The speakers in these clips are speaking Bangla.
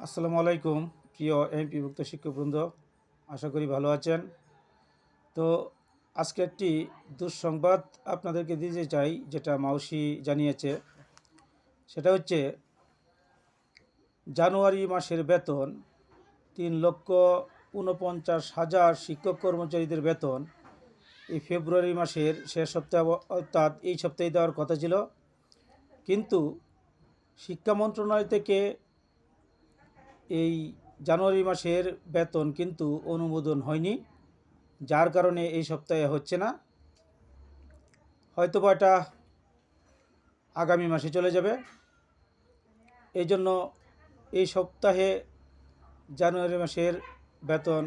আসসালামু আলাইকুম প্রিয় এমপিভুক্ত শিক্ষকবৃন্দ, আশা করি ভালো আছেন। তো আজকে একটি দুঃসংবাদ আপনাদেরকে দিতে চাই, যেটা মাউসি জানিয়েছে। সেটা হচ্ছে জানুয়ারি মাসের বেতন 3,49,000 শিক্ষক কর্মচারীদের বেতন এই ফেব্রুয়ারি মাসের শেষ সপ্তাহে অর্থাৎ এই সপ্তাহে দেওয়ার কথা ছিল, কিন্তু শিক্ষা মন্ত্রণালয় থেকে এই জানুয়ারি মাসের বেতন কিন্তু অনুমোদন হয়নি, যার কারণে এই সপ্তাহে হচ্ছে না। হয়তোবা এটা আগামী মাসে চলে যাবে। এই জন্য এই সপ্তাহে জানুয়ারি মাসের বেতন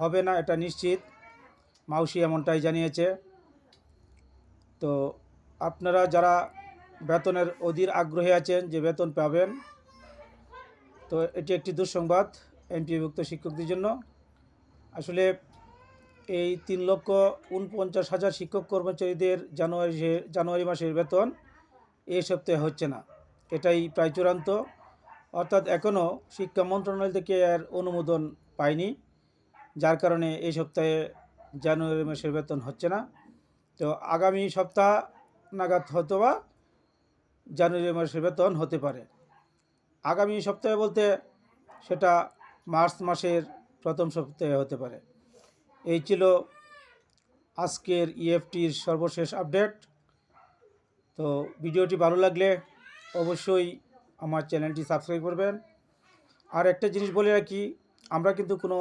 হবে না, এটা নিশ্চিত। মাউসি এমনটাই জানিয়েছে। তো আপনারা যারা বেতনের অধীর আগ্রহে আছেন যে বেতন পাবেন, তো এটি একটি দুঃসংবাদ এমপিভুক্ত শিক্ষকদের জন্য। আসলে এই 3,49,000 শিক্ষক কর্মচারীদের জানুয়ারি মাসের বেতন এই সপ্তাহে হচ্ছে না, এটাই প্রায় চূড়ান্ত। অর্থাৎ এখনও শিক্ষা মন্ত্রণালয় থেকে এর অনুমোদন পায়নি, যার কারণে এই সপ্তাহে জানুয়ারি মাসের বেতন হচ্ছে না। তো আগামী সপ্তাহ নাগাদ হয়তোবা জানুয়ারি মাসের বেতন হতে পারে। আগামী সপ্তাহে বলতে সেটা মার্চ মাসের প্রথম সপ্তাহে হতে পারে। এই ছিল আজকের ইএফটির সর্বশেষ আপডেট। তো ভিডিওটি ভালো লাগলে অবশ্যই আমার চ্যানেলটি সাবস্ক্রাইব করবেন। আর একটা জিনিস বলে রাখি, আমরা কিন্তু কোনো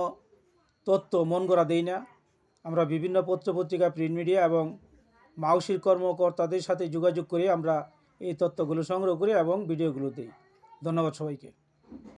তথ্য মন গড়া দেই না। আমরা বিভিন্ন পত্রপত্রিকা, প্রিন্ট মিডিয়া এবং মাউসির কর্মকর্তাদের সাথে যোগাযোগ করে আমরা এই তথ্যগুলো সংগ্রহ করি এবং ভিডিওগুলো দিই। ধন্যবাদ সবাইকে।